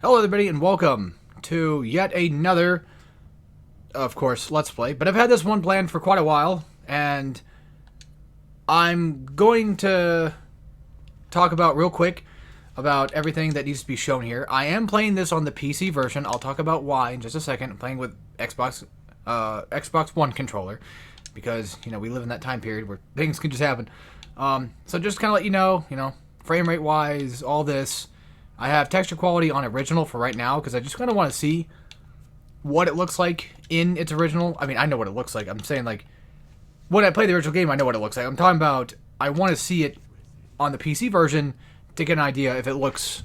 Hello everybody and welcome to yet another, of course, Let's Play. But I've had this one planned for quite a while, and I'm going to talk about real quick about everything that needs to be shown here. I am playing this on the PC version. I'll talk about why in just a second. I'm playing with Xbox One controller because, we live in that time period where things can just happen. So just kind of let you know, frame rate wise, all this. I have texture quality on original for right now because I just kind of want to see what it looks like in its original. I mean, I know what it looks like. I'm saying, like, when I play the original game, I know what it looks like. I'm talking about I want to see it on the PC version to get an idea if it looks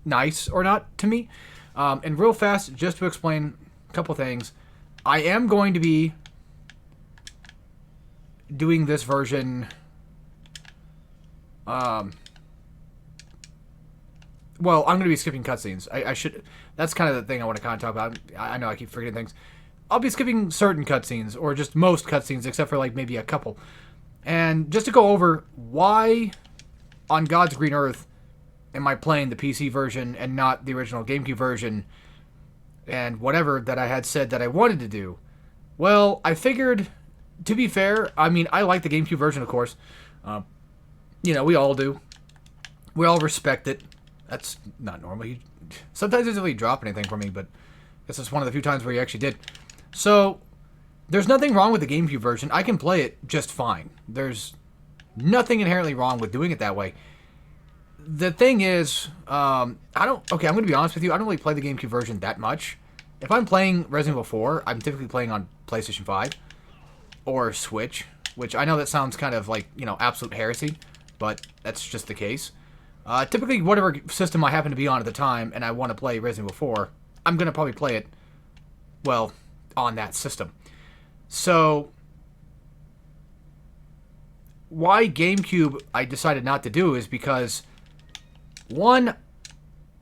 nice or not to me. And real fast, just to explain a couple things, I am going to be doing this version. Well, I'm going to be skipping cutscenes. I should. That's kind of the thing I want to kind of talk about. I know I keep forgetting things. I'll be skipping certain cutscenes, or just most cutscenes, except for like maybe a couple. And just to go over why, on God's green earth, am I playing the PC version and not the original GameCube version, and whatever that I had said that I wanted to do. Well, I figured, to be fair, I mean, I like the GameCube version, of course. We all do. We all respect it. That's not normal. Sometimes he doesn't really drop anything for me, but I guess it's one of the few times where he actually did. So, there's nothing wrong with the GameCube version. I can play it just fine. There's nothing inherently wrong with doing it that way. The thing is, I'm going to be honest with you. I don't really play the GameCube version that much. If I'm playing Resident Evil 4, I'm typically playing on PlayStation 5 or Switch, which I know that sounds kind of like, absolute heresy, but that's just the case. Typically, whatever system I happen to be on at the time and I want to play Resident Evil 4, I'm going to probably play it, well, on that system. So, why GameCube I decided not to do is because, one,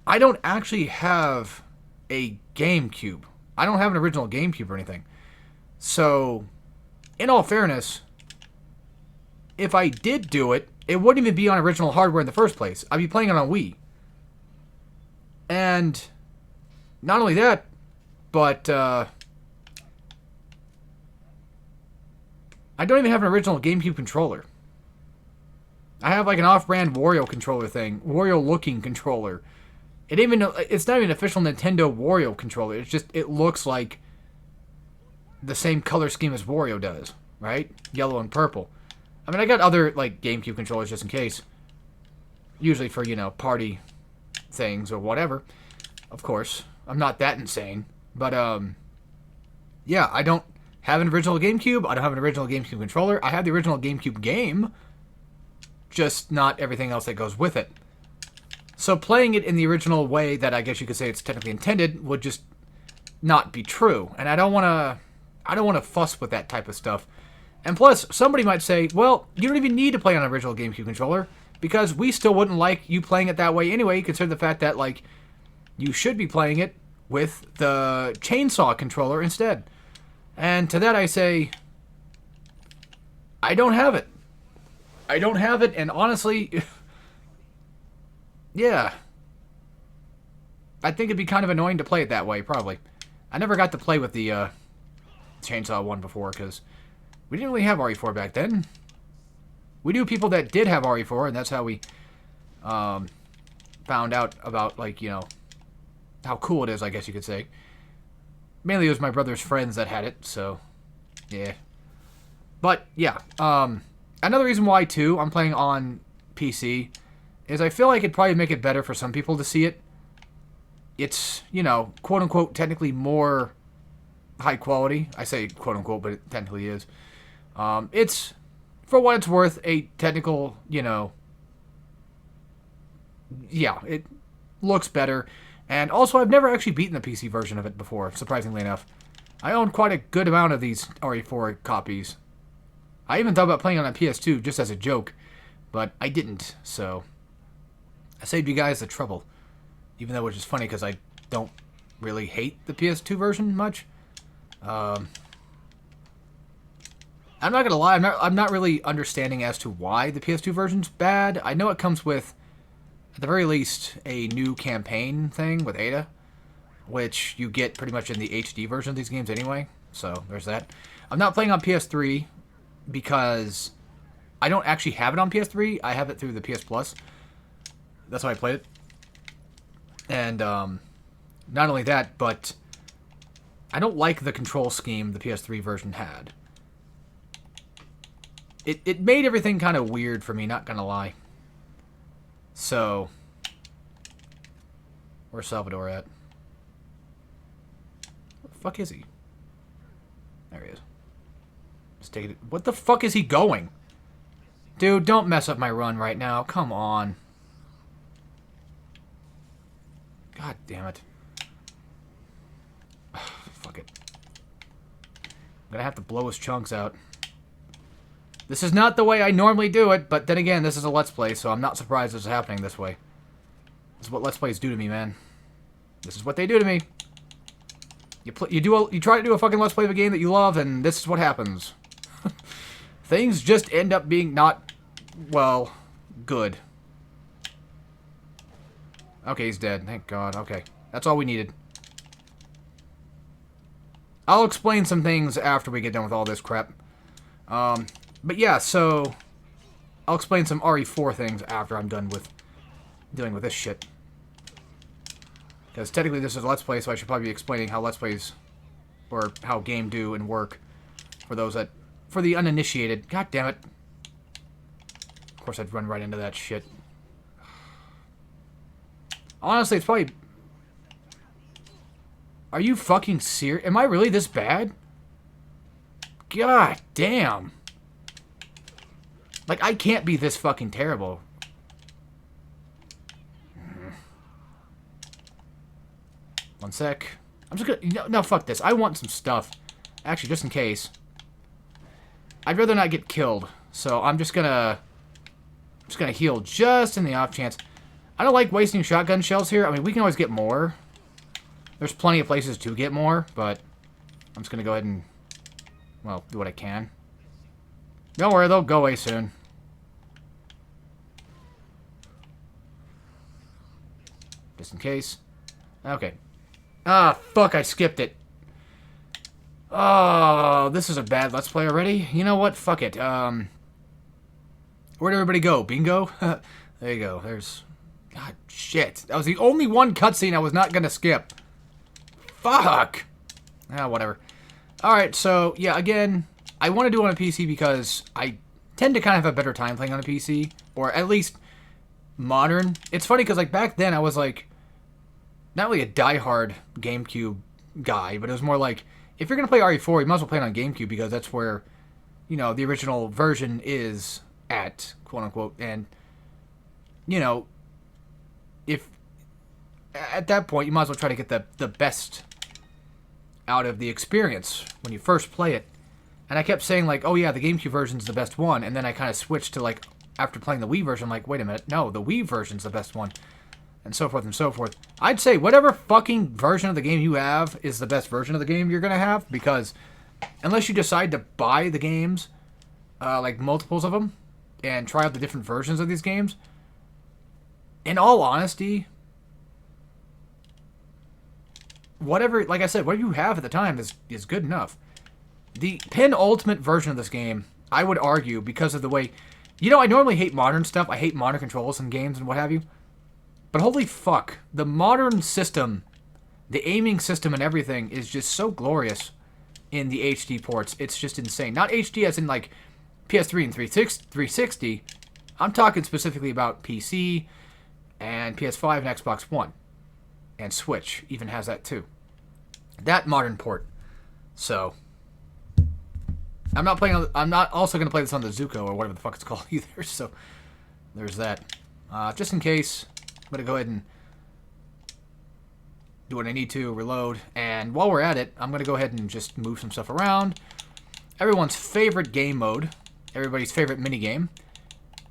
I don't actually have a GameCube. I don't have an original GameCube or anything. So, in all fairness, if I did do it, it wouldn't even be on original hardware in the first place. I'd be playing it on Wii. And not only that, but I don't even have an original GameCube controller. I have like an off-brand Wario controller thing, Wario-looking controller. It's not even an official Nintendo Wario controller. It's just, it looks like the same color scheme as Wario does, right? Yellow and purple. I mean, I got other, like, GameCube controllers just in case. Usually for, party things or whatever. Of course. I'm not that insane. But, yeah, I don't have an original GameCube. I don't have an original GameCube controller. I have the original GameCube game. Just not everything else that goes with it. So playing it in the original way that I guess you could say it's technically intended would just not be true. And I don't want to fuss with that type of stuff. And plus, somebody might say, well, you don't even need to play on an original GameCube controller, because we still wouldn't like you playing it that way anyway, considering the fact that, like, you should be playing it with the chainsaw controller instead. And to that I say, I don't have it. I don't have it, and honestly, yeah. I think it'd be kind of annoying to play it that way, probably. I never got to play with the chainsaw one before, because we didn't really have RE4 back then. We knew people that did have RE4, and that's how we found out about, like, how cool it is, I guess you could say. Mainly it was my brother's friends that had it, so, yeah. But, yeah. Another reason why, too, I'm playing on PC is I feel like it'd probably make it better for some people to see it. It's, quote-unquote, technically more high quality. I say quote-unquote, but it technically is. It's, for what it's worth, a technical, yeah, it looks better. And also, I've never actually beaten the PC version of it before, surprisingly enough. I own quite a good amount of these RE4 copies. I even thought about playing on a PS2 just as a joke, but I didn't, so I saved you guys the trouble. Even though, which is funny, because I don't really hate the PS2 version much. I'm not gonna lie, I'm not really understanding as to why the PS2 version's bad. I know it comes with at the very least, a new campaign thing with Ada, which you get pretty much in the HD version of these games anyway. So there's that. I'm not playing on PS3 because I don't actually have it on PS3. I have it through the PS Plus. That's how I played it. And not only that, but I don't like the control scheme the PS3 version had. It made everything kind of weird for me, not gonna lie. So, where's Salvador at? Where the fuck is he? There he is. Let's take it. What the fuck is he going? Dude, don't mess up my run right now. Come on. God damn it. Fuck it. I'm gonna have to blow his chunks out. This is not the way I normally do it, but then again, this is a Let's Play, so I'm not surprised it's happening this way. This is what Let's Plays do to me, man. This is what they do to me. You try to do a fucking Let's Play of a game that you love, and this is what happens. Things just end up being not, well, good. Okay, he's dead. Thank God. Okay. That's all we needed. I'll explain some things after we get done with all this crap. But yeah, so I'll explain some RE4 things after I'm done with dealing with this shit. Because technically this is a Let's Play, so I should probably be explaining how Let's Plays, or how game do and work for those that, for the uninitiated. God damn it. Of course I'd run right into that shit. Honestly, it's probably... Are you fucking serious? Am I really this bad? God damn. Like, I can't be this fucking terrible. One sec. I'm just gonna... No, fuck this. I want some stuff. Actually, just in case. I'd rather not get killed. So, I'm just gonna heal just in the off chance. I don't like wasting shotgun shells here. I mean, we can always get more. There's plenty of places to get more, but I'm just gonna go ahead and, well, do what I can. Don't worry, they'll go away soon. Just in case. Okay. Ah, fuck, I skipped it. Oh, this is a bad Let's Play already. You know what? Fuck it. Where'd everybody go? Bingo? There you go. There's... God, shit. That was the only one cutscene I was not gonna skip. Fuck! Ah, whatever. Alright, so, yeah, again, I want to do it on a PC because I tend to kind of have a better time playing on a PC. Or at least modern. It's funny because, like, back then I was, like, not really a diehard GameCube guy, but it was more like, if you're going to play RE4, you might as well play it on GameCube because that's where, you know, the original version is at, quote-unquote. And, you know, if at that point, you might as well try to get the best out of the experience when you first play it. And I kept saying, like, oh yeah, the GameCube version's the best one, and then I kind of switched to, like, after playing the Wii version, I'm like, wait a minute, no, the Wii version's the best one. And so forth and so forth. I'd say whatever fucking version of the game you have is the best version of the game you're gonna have, because unless you decide to buy the games, like multiples of them, and try out the different versions of these games, in all honesty, whatever, like I said, whatever you have at the time is good enough. The penultimate version of this game, I would argue, because of the way... You know, I normally hate modern stuff. I hate modern controls in games and what have you. But holy fuck, the modern system, the aiming system and everything is just so glorious in the HD ports. It's just insane. Not HD as in, like, PS3 and 360. I'm talking specifically about PC and PS5 and Xbox One. And Switch even has that too. That modern port. So, I'm not also going to play this on the Zuko or whatever the fuck it's called either. So, there's that. Just in case, I'm going to go ahead and do what I need to, reload. And while we're at it, I'm going to go ahead and just move some stuff around. Everyone's favorite game mode. Everybody's favorite minigame.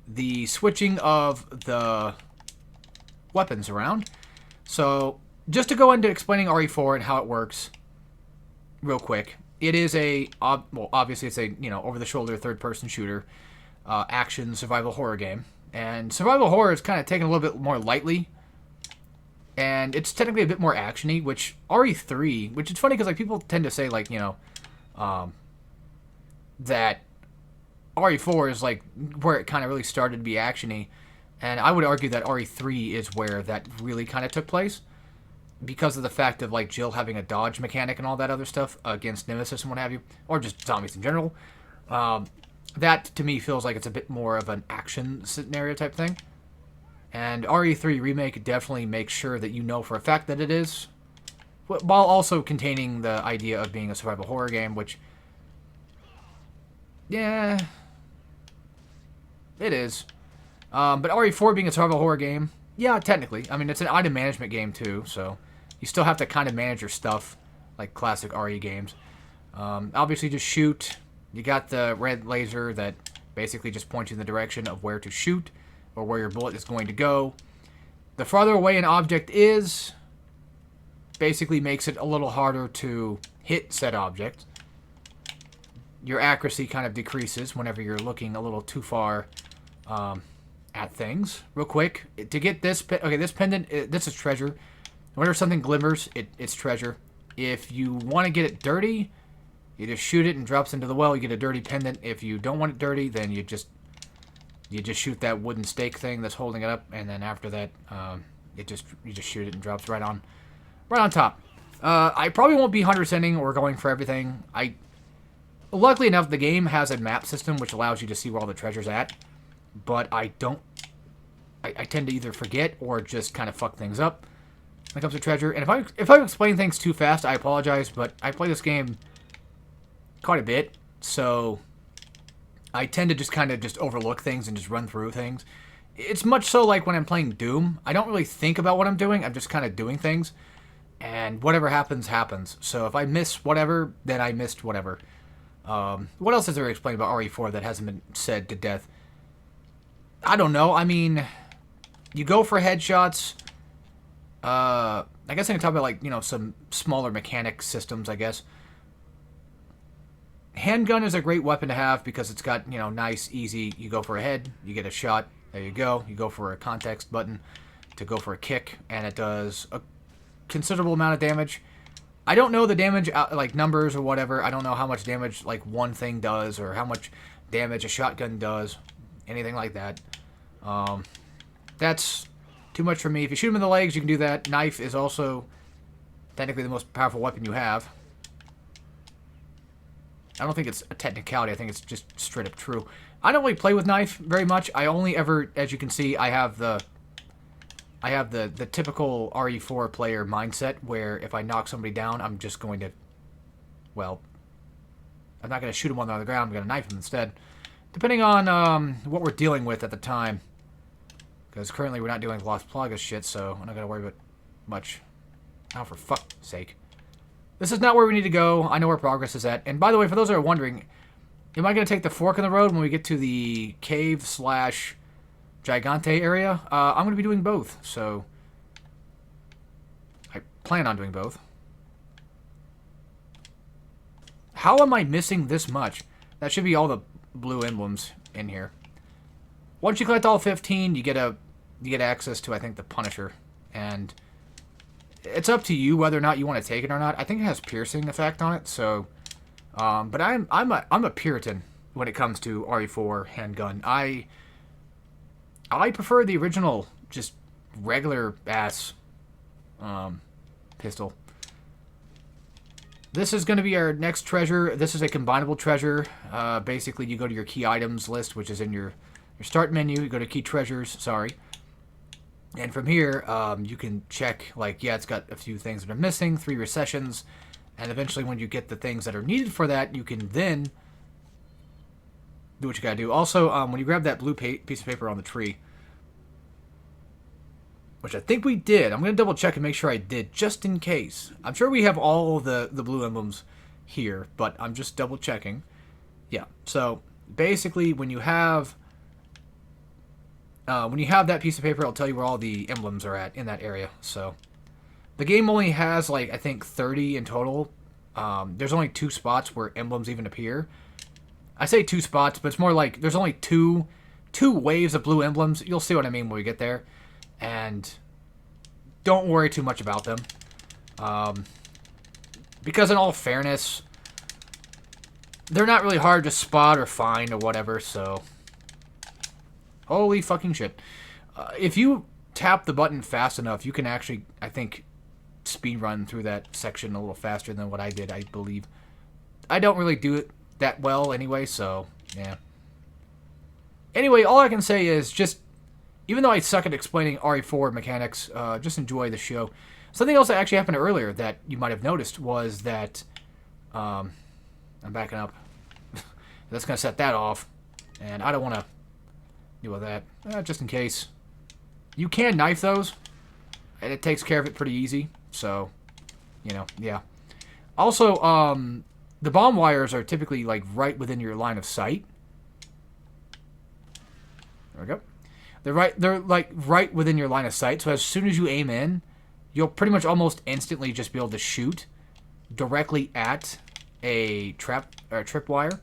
The switching of the weapons around. So, just to go into explaining RE4 and how it works, real quick, it is a, well, obviously it's a, you know, over-the-shoulder third-person shooter, action survival horror game. And survival horror is kind of taken a little bit more lightly. And it's technically a bit more action-y, which RE3, which is funny because like people tend to say like, you know, that RE4 is like where it kind of really started to be action-y. And I would argue that RE3 is where that really kind of took place. Because of the fact of like Jill having a dodge mechanic and all that other stuff against Nemesis and what have you. Or just zombies in general. That to me feels like it's a bit more of an action scenario type thing. And RE3 Remake definitely makes sure that you know for a fact that it is, while also containing the idea of being a survival horror game, which, yeah, it is. But RE4 being a survival horror game, yeah, technically. I mean, it's an item management game too, so you still have to kind of manage your stuff, like classic RE games. Obviously, just shoot. You got the red laser that basically just points you in the direction of where to shoot, or where your bullet is going to go. The farther away an object is, basically makes it a little harder to hit said object. Your accuracy kind of decreases whenever you're looking a little too far at things. Real quick, to get this, okay, this pendant, this is treasure. Whenever something glimmers, it's treasure. If you want to get it dirty, you just shoot it and it drops into the well, you get a dirty pendant. If you don't want it dirty, then you just shoot that wooden stake thing that's holding it up, and then after that, you just shoot it and drops right on top. I probably won't be 100%ing or going for everything. Luckily enough, the game has a map system which allows you to see where all the treasure's at, but I tend to either forget or just kind of fuck things up when it comes to treasure. And if I explain things too fast, I apologize, but I play this game quite a bit, so I tend to just kind of just overlook things and just run through things. It's much so like when I'm playing Doom. I don't really think about what I'm doing. I'm just kind of doing things. And whatever happens, happens. So if I miss whatever, then I missed whatever. What else is there to explain about RE4 that hasn't been said to death? I don't know. I mean, you go for headshots. I guess I can talk about, like, you know, some smaller mechanic systems, I guess. Handgun is a great weapon to have because it's got, you know, nice, easy, you go for a head, you get a shot, there you go. You go for a context button to go for a kick, and it does a considerable amount of damage. I don't know the damage, like, numbers or whatever. I don't know how much damage, like, one thing does or how much damage a shotgun does, anything like that. That's too much for me. If you shoot him in the legs, you can do that. Knife is also technically the most powerful weapon you have. I don't think it's a technicality. I think it's just straight up true. I don't really play with knife very much. I only ever, as you can see, I have the typical RE4 player mindset where if I knock somebody down, I'm just going to, well, I'm not going to shoot him on the ground. I'm going to knife him instead. Depending on what we're dealing with at the time. Because currently we're not dealing with Lost Plagas shit, so I'm not going to worry about much. Oh, for fuck's sake. This is not where we need to go. I know where progress is at. And by the way, for those that are wondering, am I going to take the fork in the road when we get to the cave/Gigante area? I'm going to be doing both, so I plan on doing both. How am I missing this much? That should be all the blue emblems in here. Once you collect all 15, you get access to, I think, the Punisher, and it's up to you whether or not you want to take it or not. I think it has piercing effect on it, so but I'm a Puritan when it comes to RE4 handgun. I prefer the original, just regular ass pistol. This is going to be our next treasure. This is a combinable treasure. Basically, you go to your key items list, which is in your start menu. You go to key treasures, sorry. And from here, you can check, like, yeah, it's got a few things that are missing, 3 recessions, and eventually when you get the things that are needed for that, you can then do what you gotta do. Also, when you grab that blue piece of paper on the tree, which I think we did, I'm gonna double check and make sure I did, just in case. I'm sure we have all the blue emblems here, but I'm just double checking. Yeah, so basically when you have that piece of paper, it'll tell you where all the emblems are at in that area. So the game only has, like, I think 30 in total. There's only 2 spots where emblems even appear. I say 2 spots, but it's more like there's only two 2 waves of blue emblems. You'll see what I mean when we get there. And don't worry too much about them. Because in all fairness, they're not really hard to spot or find or whatever, so... Holy fucking shit. If you tap the button fast enough, you can actually, I think, speed run through that section a little faster than what I did, I believe. I don't really do it that well anyway, so, yeah. Anyway, all I can say is just, even though I suck at explaining RE4 mechanics, just enjoy the show. Something else that actually happened earlier that you might have noticed was that, I'm backing up. That's going to set that off, and I don't want to deal with that, just in case. You can knife those, and it takes care of it pretty easy, so, you know, yeah. Also, the bomb wires are typically, like, right within your line of sight. There we go. They're like right within your line of sight, so as soon as you aim in, you'll pretty much almost instantly just be able to shoot directly at a tripwire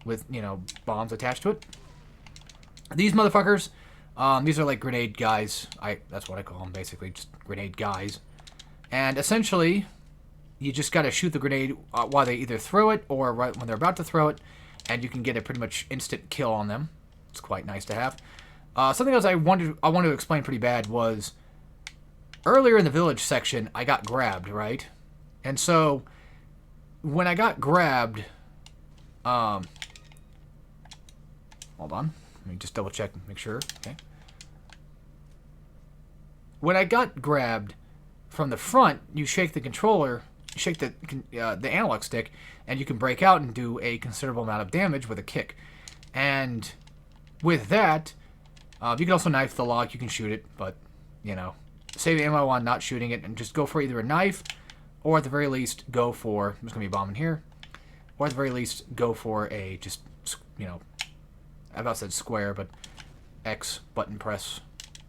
with, you know, bombs attached to it. These motherfuckers, these are like grenade guys. That's what I call them, basically, just grenade guys. And essentially, you just gotta shoot the grenade while they either throw it or right when they're about to throw it, and you can get a pretty much instant kill on them. It's quite nice to have. Something else I wanted to explain pretty bad was earlier in the village section, I got grabbed, right? And so when I got grabbed, hold on. Let me just double check and make sure. Okay. When I got grabbed from the front, you shake the controller, shake the analog stick, and you can break out and do a considerable amount of damage with a kick. And with that, you can also knife the lock. You can shoot it, but, you know, save ammo on not shooting it and just go for either a knife or at the very least go for, there's going to be a bomb in here, or at the very least go for a just, you know, I about said square, but X button press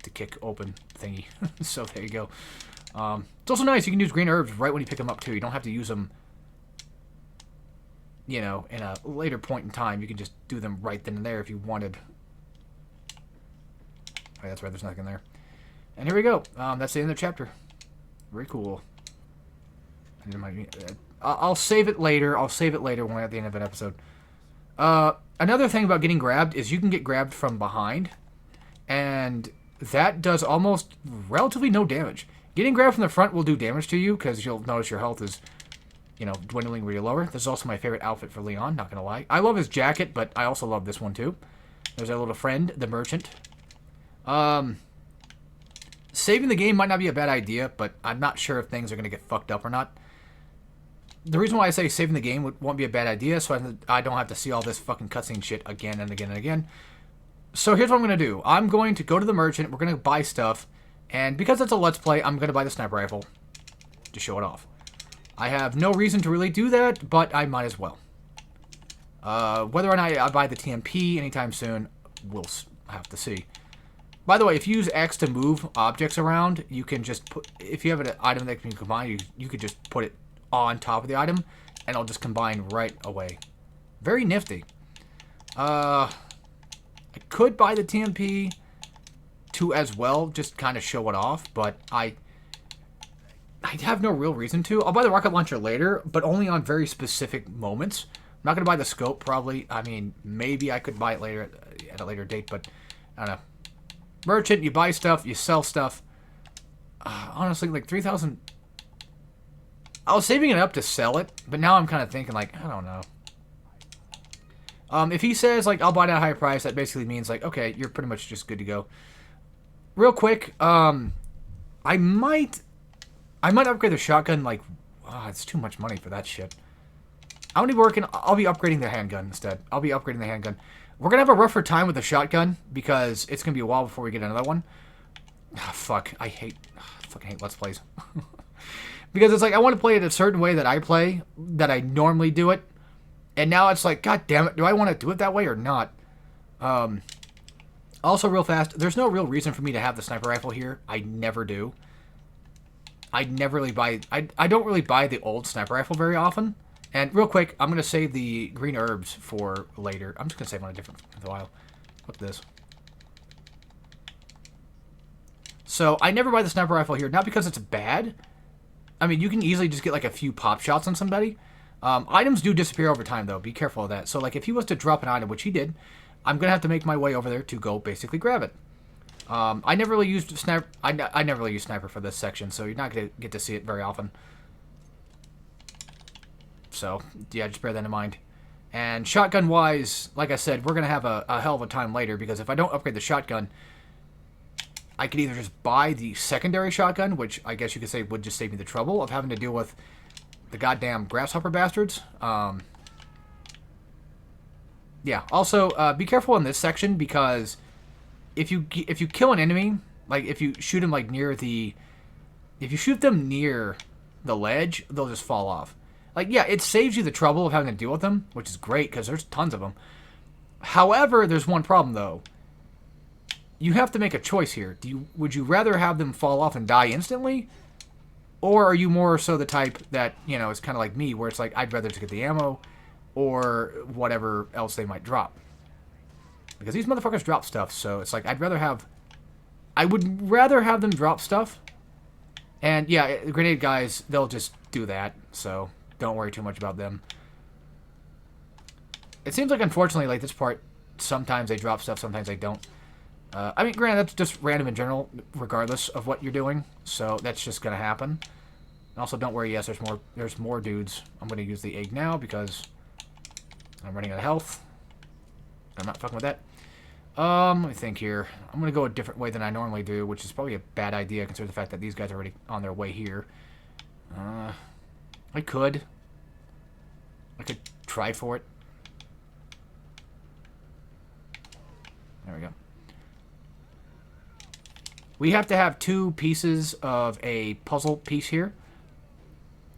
to kick open thingy. So there you go. It's also nice. You can use green herbs right when you pick them up, too. You don't have to use them, you know, in a later point in time. You can just do them right then and there if you wanted. Oh, that's right. There's nothing there. And here we go. That's the end of the chapter. Very cool. I'll save it later. I'll save it later when we're at the end of an episode. Another thing about getting grabbed is you can get grabbed from behind, and that does almost relatively no damage. Getting grabbed from the front will do damage to you because you'll notice your health is, you know, dwindling really lower. This is also my favorite outfit for Leon, not gonna lie. I love his jacket, but I also love this one too. There's our little friend, the merchant. Saving the game might not be a bad idea, but I'm not sure if things are gonna get fucked up or not. The reason why I say saving the game won't be a bad idea, so I don't have to see all this fucking cutscene shit again and again and again. So here's what I'm going to do. I'm going to go to the merchant, we're going to buy stuff, and because it's a Let's Play, I'm going to buy the sniper rifle to show it off. I have no reason to really do that, but I might as well. Whether or not I buy the TMP anytime soon, we'll have to see. By the way, if you use X to move objects around, you can just put, if you have an item that can combine, you could just put it on top of the item, and it'll just combine right away. Very nifty. I could buy the TMP too as well, just kind of show it off, but I have no real reason to. I'll buy the rocket launcher later, but only on very specific moments. I'm not going to buy the scope, probably. I mean, maybe I could buy it later at a later date, but I don't know. Merchant, you buy stuff, you sell stuff. Honestly, like 3,000... I was saving it up to sell it, but now I'm kind of thinking, like, I don't know. If he says, like, I'll buy it at a higher price, that basically means, like, okay, you're pretty much just good to go. Real quick, I might upgrade the shotgun, like, it's too much money for that shit. I'll be upgrading the handgun instead. I'll be upgrading the handgun. We're going to have a rougher time with the shotgun, because it's going to be a while before we get another one. Fuck, I fucking hate Let's Plays. Because it's like, I want to play it a certain way that I play, that I normally do it. And now it's like, god damn it, do I want to do it that way or not? Also, real fast, there's no real reason for me to have the sniper rifle here. I never do. I never really buy... I don't really buy the old sniper rifle very often. And real quick, I'm going to save the green herbs for later. I'm just going to save on a different file. Look at this. So I never buy the sniper rifle here, not because it's bad. I mean, you can easily just get like a few pop shots on somebody. Items do disappear over time, though. Be careful of that. So, like, if he was to drop an item, which he did, I'm going to have to make my way over there to go basically grab it. I never really used sniper. I never really used sniper for this section, so you're not going to get to see it very often. So, yeah, just bear that in mind. And shotgun-wise, like I said, we're going to have a hell of a time later, because if I don't upgrade the shotgun, I could either just buy the secondary shotgun, which I guess you could say would just save me the trouble of having to deal with the goddamn grasshopper bastards. Yeah, also, be careful in this section, because if you kill an enemy, like, if you shoot him, like, near the... If you shoot them near the ledge, they'll just fall off. Like, yeah, it saves you the trouble of having to deal with them, which is great, because there's tons of them. However, there's one problem, though. You have to make a choice here. Would you rather have them fall off and die instantly? Or are you more so the type that, you know, is kind of like me, where it's like, I'd rather just get the ammo or whatever else they might drop. Because these motherfuckers drop stuff, so it's like, I would rather have them drop stuff. And, yeah, grenade guys, they'll just do that, so don't worry too much about them. It seems like, unfortunately, like, this part, sometimes they drop stuff, sometimes they don't. I mean, granted, that's just random in general, regardless of what you're doing. So that's just gonna happen. And also, don't worry. Yes, there's more dudes. I'm gonna use the egg now because I'm running out of health. I'm not fucking with that. Let me think here. I'm gonna go a different way than I normally do, which is probably a bad idea considering the fact that these guys are already on their way here. I could try for it. There we go. We have to have 2 pieces of a puzzle piece here.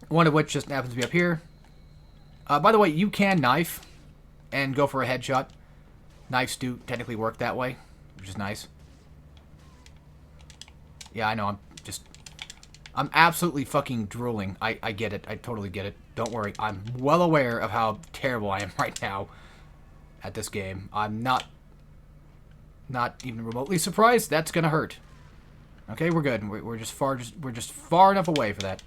One of which just happens to be up here. By the way, you can knife and go for a headshot. Knives do technically work that way, which is nice. Yeah, I know, I'm absolutely fucking drooling. I get it. I totally get it. Don't worry. I'm well aware of how terrible I am right now at this game. I'm not even remotely surprised. That's gonna hurt. Okay, we're good. We're just far enough away for that.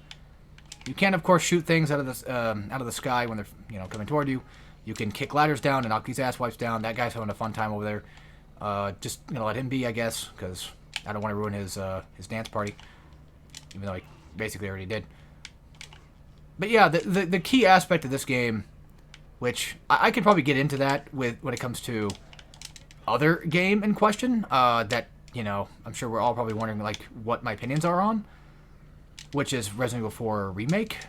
You can, of course, shoot things out of the sky when they're, you know, coming toward you. You can kick ladders down and knock these asswipes down. That guy's having a fun time over there. Just gonna let him be, I guess, because I don't want to ruin his dance party, even though he basically already did. But yeah, the key aspect of this game, which I could probably get into that when it comes to other game in question, that, you know, I'm sure we're all probably wondering, like, what my opinions are on, which is Resident Evil 4 Remake,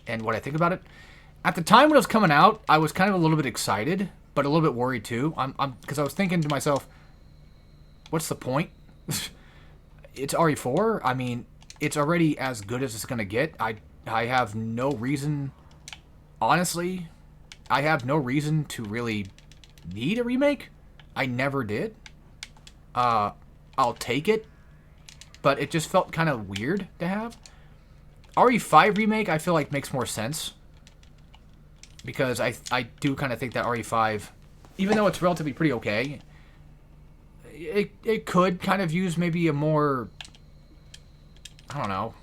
and what I think about it. At the time when it was coming out, I was kind of a little bit excited, but a little bit worried too. Because I was thinking to myself, what's the point? It's RE4. I mean, it's already as good as it's gonna get. I have no reason, honestly, I have no reason to really need a remake. I never did. I'll take it, but it just felt kind of weird to have. RE5 Remake, I feel like, makes more sense, because I do kind of think that RE5, even though it's relatively pretty okay, it could kind of use maybe a more, I don't know,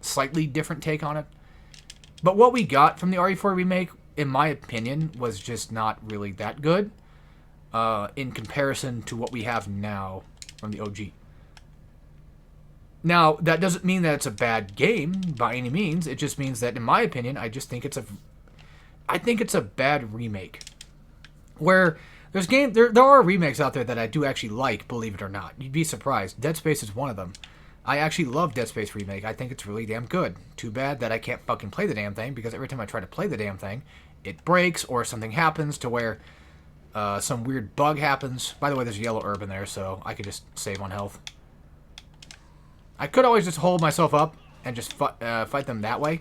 slightly different take on it. But what we got from the RE4 Remake, in my opinion, was just not really that good. In comparison to what we have now from the OG. Now, that doesn't mean that it's a bad game by any means. It just means that, in my opinion, I think it's a bad remake. Where there are remakes out there that I do actually like, believe it or not. You'd be surprised. Dead Space is one of them. I actually love Dead Space Remake. I think it's really damn good. Too bad that I can't fucking play the damn thing, because every time I try to play the damn thing, it breaks or something happens to where some weird bug happens. By the way, there's a yellow herb in there, so I could just save on health. I could always just hold myself up and just fight them that way.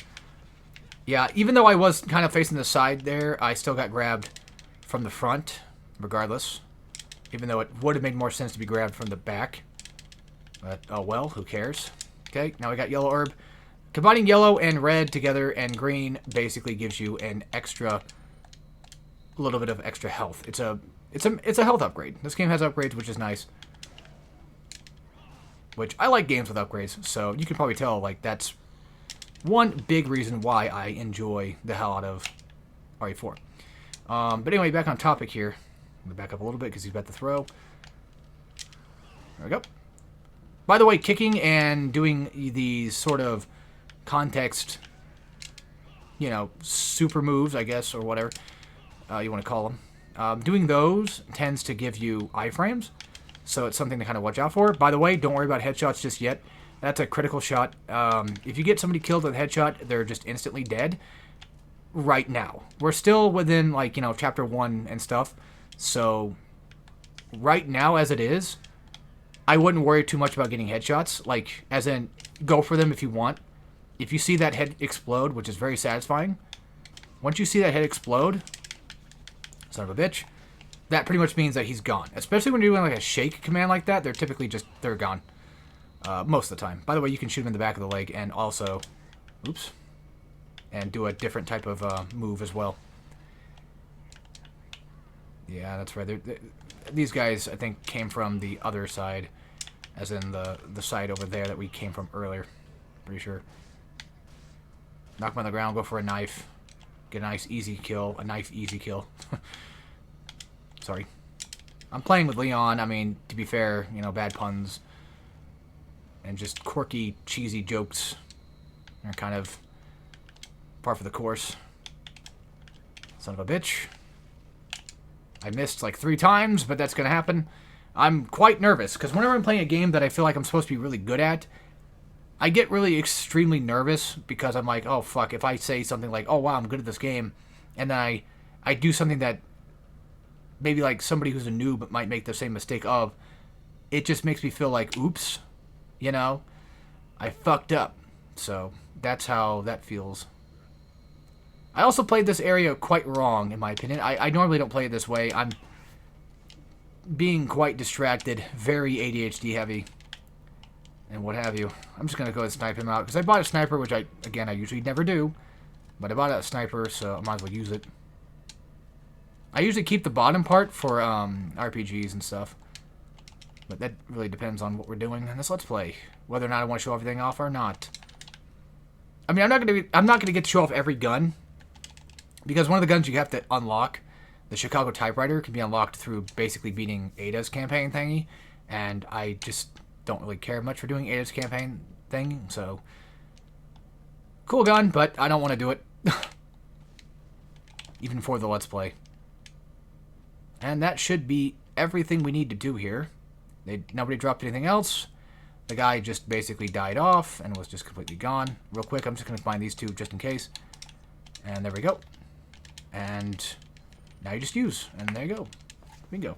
Yeah, even though I was kind of facing the side there, I still got grabbed from the front, regardless. Even though it would have made more sense to be grabbed from the back. But, oh well, who cares? Okay, now we got yellow herb. Combining yellow and red together and green basically gives you an extra... little bit of extra health. It's a health upgrade. This game has upgrades, which is nice. which I like games with upgrades, so you can probably tell, like, that's one big reason why I enjoy the hell out of RE4. But anyway, back on topic here. Let me back up a little bit because he's about to throw. There we go. By the way, kicking and doing these sort of context, you know, super moves, I guess, or whatever you want to call them. Doing those tends to give you iframes, so it's something to kind of watch out for. By the way, don't worry about headshots just yet. That's a critical shot. If you get somebody killed with a headshot, they're just instantly dead. Right now. We're still within, like, you know, chapter 1 and stuff. So, right now as it is, I wouldn't worry too much about getting headshots. Like, as in, go for them if you want. If you see that head explode, which is very satisfying, once you see that head explode, son of a bitch, that pretty much means that he's gone. Especially when you're doing, like, a shake command like that, they're typically just, they're gone. Most of the time. By the way, you can shoot him in the back of the leg and also, oops, and do a different type of move as well. Yeah, that's right. These guys, I think, came from the other side, as in the side over there that we came from earlier. Pretty sure. Knock him on the ground, go for a knife. Get a nice easy kill. A knife easy kill. Sorry. I'm playing with Leon. I mean, to be fair, you know, bad puns and just quirky, cheesy jokes are kind of par for the course. Son of a bitch. I missed like 3 times, but that's going to happen. I'm quite nervous, because whenever I'm playing a game that I feel like I'm supposed to be really good at, I get really extremely nervous, because I'm like, oh fuck, if I say something like, oh wow, I'm good at this game, and then I do something that maybe like somebody who's a noob might make the same mistake of, it just makes me feel like, oops, you know, I fucked up. So that's how that feels. I also played this area quite wrong, in my opinion. I normally don't play it this way. I'm being quite distracted, very ADHD heavy, and what have you. I'm just going to go ahead and snipe him out, because I bought a sniper, which I usually never do, but I bought a sniper, so I might as well use it. I usually keep the bottom part for RPGs and stuff, but that really depends on what we're doing in this Let's Play, whether or not I want to show everything off or not. I mean, I'm not going to get to show off every gun, because one of the guns you have to unlock, the Chicago Typewriter, can be unlocked through basically beating Ada's campaign thingy, and I just don't really care much for doing Ada's campaign thing, so cool gun, but I don't want to do it. Even for the Let's Play. And that should be everything we need to do here. Nobody dropped anything else. The guy just basically died off and was just completely gone. Real quick, I'm just going to find these two just in case. And there we go. And now you just use. And there you go. Bingo.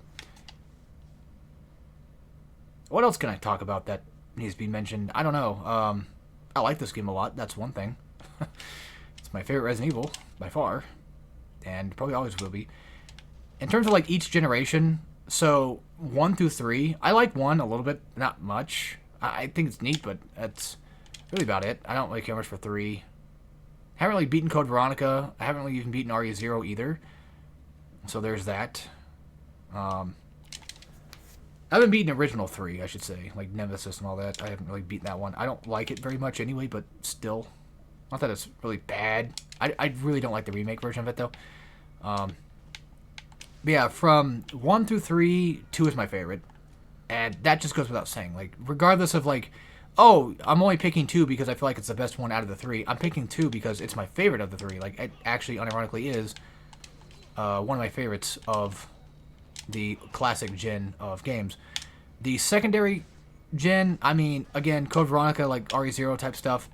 What else can I talk about that needs to be mentioned? I don't know. I like this game a lot. That's one thing. It's my favorite Resident Evil, by far. And probably always will be. In terms of, like, each generation, so 1 through 3, I like 1 a little bit, not much. I think it's neat, but that's really about it. I don't really care much for 3. Haven't really beaten Code Veronica. I haven't really even beaten RE0 either. So there's that. I haven't beaten original 3, I should say. Like Nemesis and all that. I haven't really beaten that one. I don't like it very much anyway, but still. Not that it's really bad. I really don't like the remake version of it, though. But yeah, from 1 through 3, 2 is my favorite. And that just goes without saying. Like, regardless of, like, oh, I'm only picking 2 because I feel like it's the best one out of the 3. I'm picking 2 because it's my favorite of the 3. Like, it actually, unironically, is one of my favorites of the classic gen of games. The secondary gen, I mean, again, Code Veronica, like RE0 type stuff,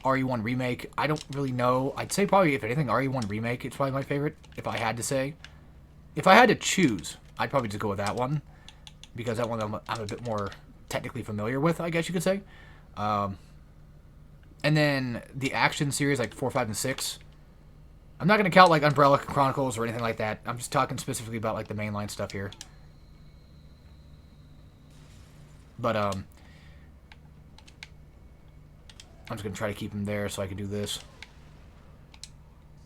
RE1 Remake, I don't really know. I'd say probably, if anything, RE1 Remake is probably my favorite, if I had to say. If I had to choose, I'd probably just go with that one, because that one I'm a bit more technically familiar with, I guess you could say. And then the action series, like 4, 5, and 6. I'm not going to count, like, Umbrella Chronicles or anything like that. I'm just talking specifically about, like, the mainline stuff here. But, I'm just going to try to keep them there so I can do this.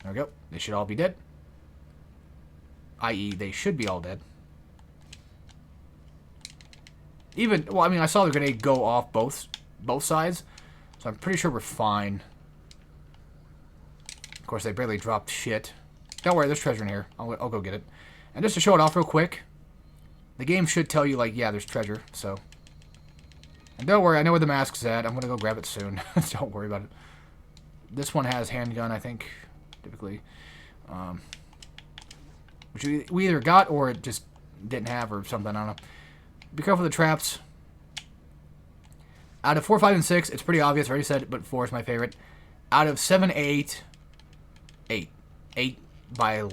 There we go. They should all be dead. I.e., they should be all dead. Even, well, I mean, I saw the grenade go off both sides, so I'm pretty sure we're fine. Of course, they barely dropped shit. Don't worry, there's treasure in here. I'll go get it. And just to show it off real quick, the game should tell you, like, yeah, there's treasure, so. And don't worry, I know where the mask's at. I'm going to go grab it soon. Don't worry about it. This one has handgun, I think, typically. Which we either got or it just didn't have or something, I don't know. Be careful of the traps. Out of 4, 5, and 6, it's pretty obvious. I already said it, but 4 is my favorite. Out of 7, 8, 8. 8 by,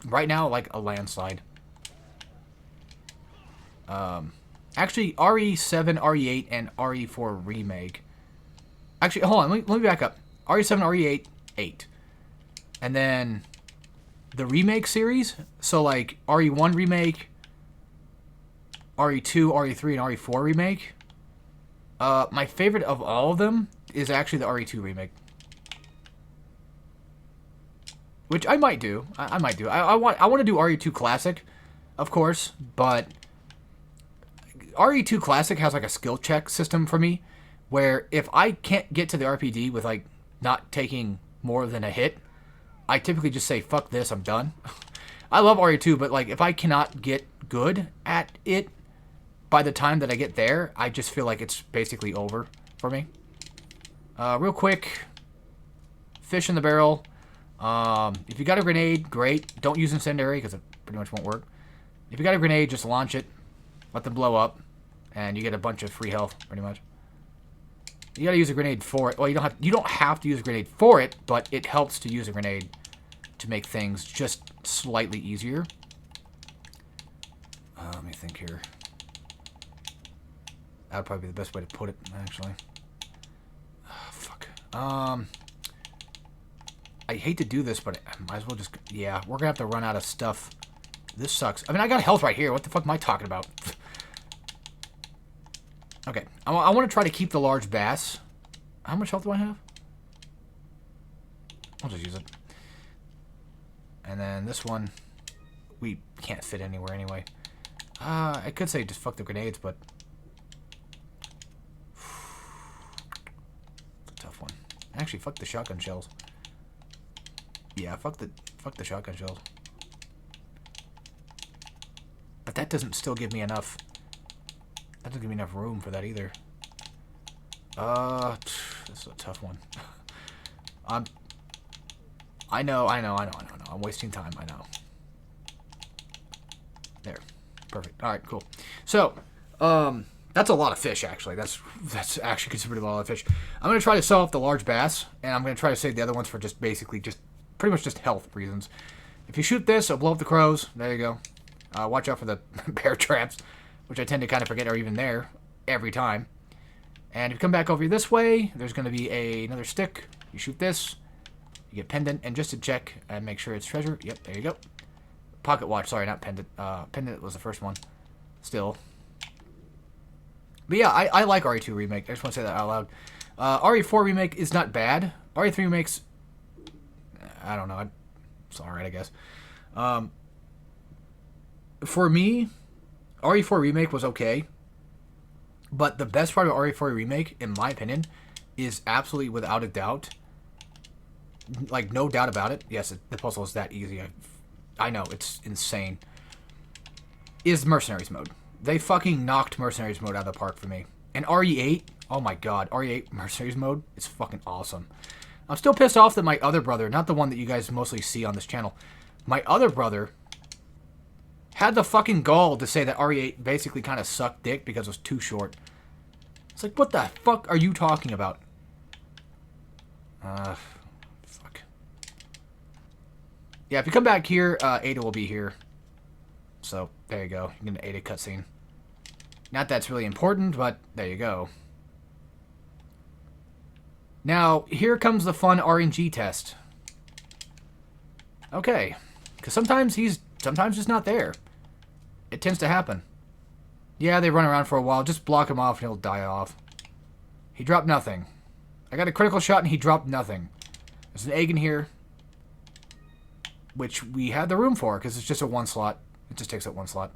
right now, like a landslide. Actually, RE7, RE8, and RE4 Remake. Actually, hold on, let me back up. RE7, RE8, 8. And then the Remake series, so like RE1 Remake, RE2, RE3, and RE4 Remake. My favorite of all of them is actually the RE2 Remake. Which I might do. I might do. I want to do RE2 Classic, of course, but RE2 Classic has like a skill check system for me, where if I can't get to the RPD with like not taking more than a hit, I typically just say, fuck this, I'm done. I love RE2, but like if I cannot get good at it by the time that I get there, I just feel like it's basically over for me. Real quick, fish in the barrel. If you got a grenade, great. Don't use incendiary because it pretty much won't work. If you got a grenade, just launch it, let them blow up, and you get a bunch of free health, pretty much. You gotta use a grenade for it. Well, you don't have to use a grenade for it, but it helps to use a grenade to make things just slightly easier. Let me think here. That would probably be the best way to put it, actually. Fuck. I hate to do this, but I might as well just... Yeah, we're gonna have to run out of stuff. This sucks. I mean, I got health right here. What the fuck am I talking about? Okay. I want to try to keep the large bass. How much health do I have? I'll just use it. And then this one, we can't fit anywhere anyway. I could say just fuck the grenades, but... It's a tough one. Actually, fuck the shotgun shells. Yeah, fuck the shotgun shells. But that doesn't still give me enough. That doesn't give me enough room for that either. This is a tough one. I know. I'm wasting time, I know. There. Perfect. Alright, cool. So, that's a lot of fish, actually. That's actually considered a lot of fish. I'm going to try to sell off the large bass, and I'm going to try to save the other ones for just basically pretty much just health reasons. If you shoot this, it'll blow up the crows. There you go. Watch out for the bear traps, which I tend to kind of forget are even there every time. And if you come back over this way, there's going to be another stick. You shoot this, you get pendant, and just to check and make sure it's treasure. Yep, there you go. Pocket watch, sorry, not pendant. Pendant was the first one. Still. But yeah, I like RE2 Remake. I just want to say that out loud. RE4 Remake is not bad. RE3 Remake's... I don't know. It's alright, I guess. For me, RE4 Remake was okay. But the best part of RE4 Remake, in my opinion, is absolutely without a doubt, like no doubt about it, yes, the puzzle is that easy. I know, it's insane, is Mercenaries mode. They fucking knocked Mercenaries mode out of the park for me. And RE8, oh my god, RE8 Mercenaries mode is fucking awesome. I'm still pissed off that my other brother, not the one that you guys mostly see on this channel, my other brother had the fucking gall to say that RE8 basically kind of sucked dick because it was too short. It's like, what the fuck are you talking about? Fuck. Yeah, if you come back here, Ada will be here. So, there you go. You get an Ada cutscene. Not that's really important, but there you go. Now, here comes the fun RNG test. Okay. Because sometimes he's just not there. It tends to happen. Yeah, they run around for a while. Just block him off and he'll die off. He dropped nothing. I got a critical shot and he dropped nothing. There's an egg in here, which we had the room for because it's just a one slot. It just takes up one slot.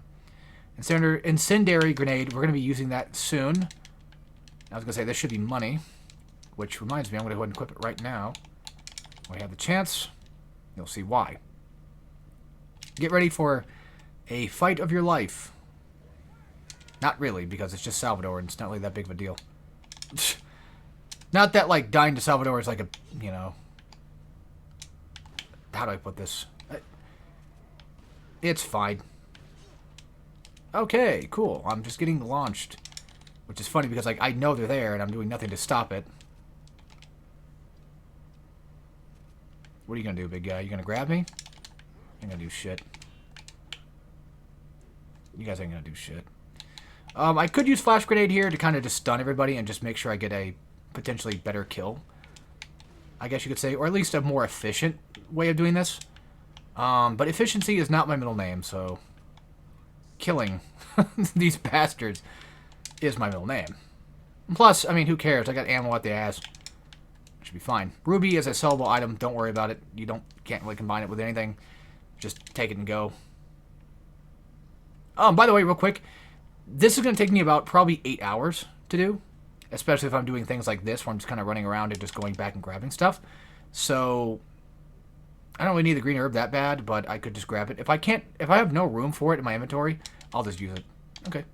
Incendiary grenade. We're going to be using that soon. I was going to say this should be money. Which reminds me, I'm going to go ahead and equip it right now. When we have the chance, you'll see why. Get ready for a fight of your life. Not really, because it's just Salvador and it's not really that big of a deal. Not that, like, dying to Salvador is like a, you know... How do I put this? It's fine. Okay, cool. I'm just getting launched. Which is funny because, like, I know they're there and I'm doing nothing to stop it. What are you gonna do, big guy? You gonna grab me? Ain't gonna do shit. You guys ain't gonna do shit. I could use Flash Grenade here to kind of just stun everybody and just make sure I get a potentially better kill. I guess you could say, or at least a more efficient way of doing this. But efficiency is not my middle name, so... Killing these bastards is my middle name. And plus, I mean, who cares? I got ammo at the ass. Should be fine. Ruby is a sellable item. Don't worry about it. You can't really combine it with anything. Just take it and go. By the way, real quick, this is going to take me about probably 8 hours to do. Especially if I'm doing things like this, where I'm just kind of running around and just going back and grabbing stuff. So, I don't really need the green herb that bad, but I could just grab it. If I have no room for it in my inventory, I'll just use it. Okay.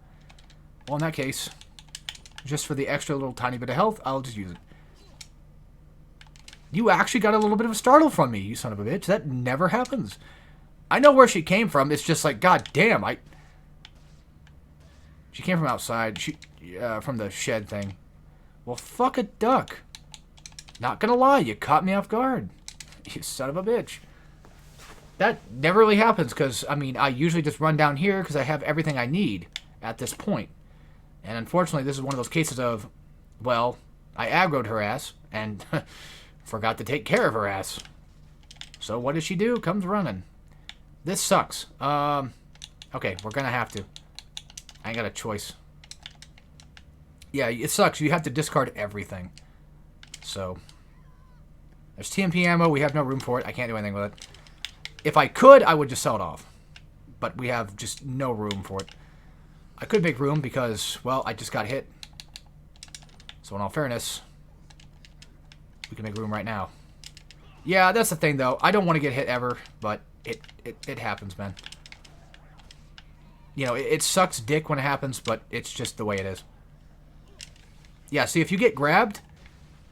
Well, in that case, just for the extra little tiny bit of health, I'll just use it. You actually got a little bit of a startle from me, you son of a bitch. That never happens. I know where she came from. It's just like, god damn, She came from outside. From the shed thing. Well, fuck a duck. Not gonna lie, you caught me off guard. You son of a bitch. That never really happens, because, I mean, I usually just run down here because I have everything I need at this point. And unfortunately, this is one of those cases of, well, I aggroed her ass, and... forgot to take care of her ass. So what does she do? Comes running. This sucks. Okay, we're gonna have to. I ain't got a choice. Yeah, it sucks. You have to discard everything. So, there's TMP ammo. We have no room for it. I can't do anything with it. If I could, I would just sell it off. But we have just no room for it. I could make room because, well, I just got hit. So in all fairness... we can make room right now. Yeah, that's the thing, though. I don't want to get hit ever, but it happens, man. You know, it sucks dick when it happens, but it's just the way it is. Yeah, see, if you get grabbed,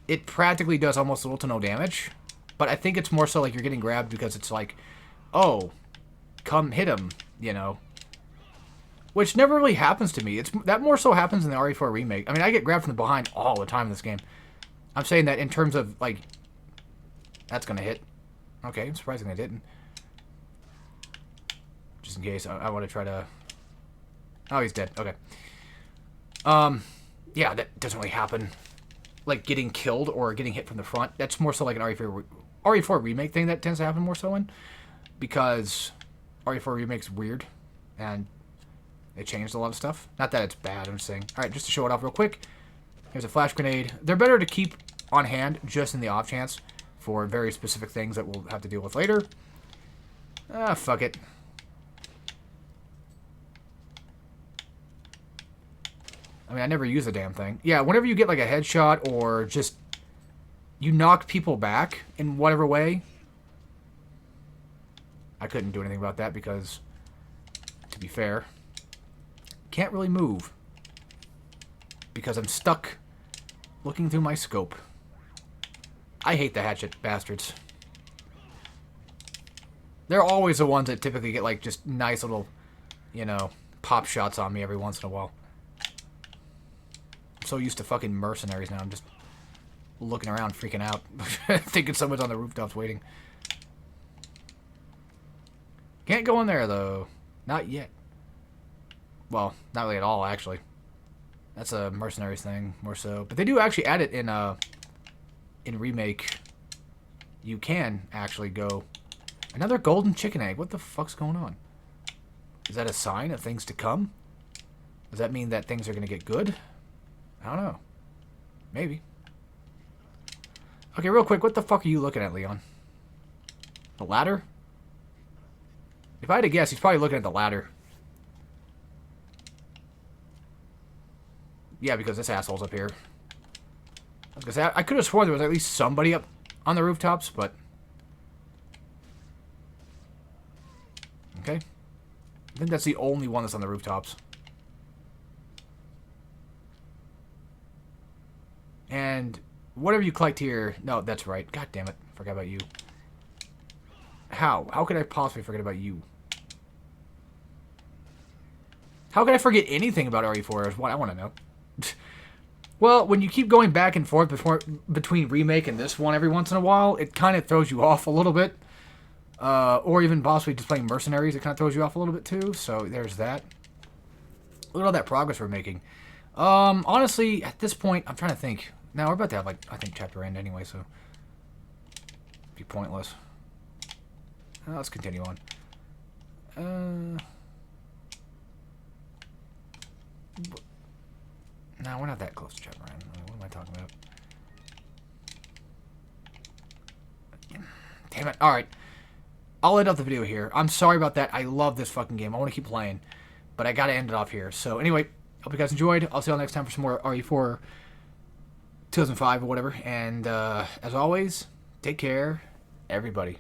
it practically does almost little to no damage. But I think it's more so like you're getting grabbed because it's like, oh, come hit him, you know. Which never really happens to me. That more so happens in the RE4 remake. I mean, I get grabbed from the behind all the time in this game. I'm saying that in terms of, like, that's going to hit. Okay, surprisingly it didn't. Just in case, I want to try to... Oh, he's dead. Okay. Yeah, that doesn't really happen. Like, getting killed or getting hit from the front. That's more so like an RE4 remake thing that tends to happen more so in. Because RE4 remake's weird. And they changed a lot of stuff. Not that it's bad, I'm just saying. Alright, just to show it off real quick. Here's a flash grenade. They're better to keep on hand just in the off chance for very specific things that we'll have to deal with later. Ah, fuck it. I mean, I never use the damn thing. Yeah, whenever you get like a headshot or just you knock people back in whatever way. I couldn't do anything about that because, to be fair, can't really move. Because I'm stuck looking through my scope. I hate the hatchet bastards. They're always the ones that typically get like just nice little, you know, pop shots on me every once in a while. I'm so used to fucking mercenaries now. I'm just looking around freaking out. Thinking someone's on the rooftops waiting. Can't go in there though. Not yet. Well, not really at all actually. That's a mercenaries thing, more so. But they do actually add it in Remake. You can actually go... Another golden chicken egg. What the fuck's going on? Is that a sign of things to come? Does that mean that things are going to get good? I don't know. Maybe. Okay, real quick. What the fuck are you looking at, Leon? The ladder? If I had to guess, he's probably looking at the ladder. Yeah, because this asshole's up here. I was gonna say, I could have sworn there was at least somebody up on the rooftops, but... Okay. I think that's the only one that's on the rooftops. And whatever you collect here... No, that's right. God damn it. Forgot about you. How? How could I possibly forget about you? How could I forget anything about RE4 is what I want to know. Well, when you keep going back and forth between Remake and this one every once in a while, it kind of throws you off a little bit. Or even possibly just playing Mercenaries, it kind of throws you off a little bit too. So there's that. Look at all that progress we're making. Honestly, at this point, I'm trying to think. Now, we're about to have, like, I think chapter end anyway, so... It'd be pointless. Let's continue on. No, we're not that close to chapter end. What am I talking about? Damn it. Alright. I'll end up the video here. I'm sorry about that. I love this fucking game. I want to keep playing. But I gotta end it off here. So, anyway, hope you guys enjoyed. I'll see you all next time for some more RE4 2005 or whatever. And, as always, take care, everybody.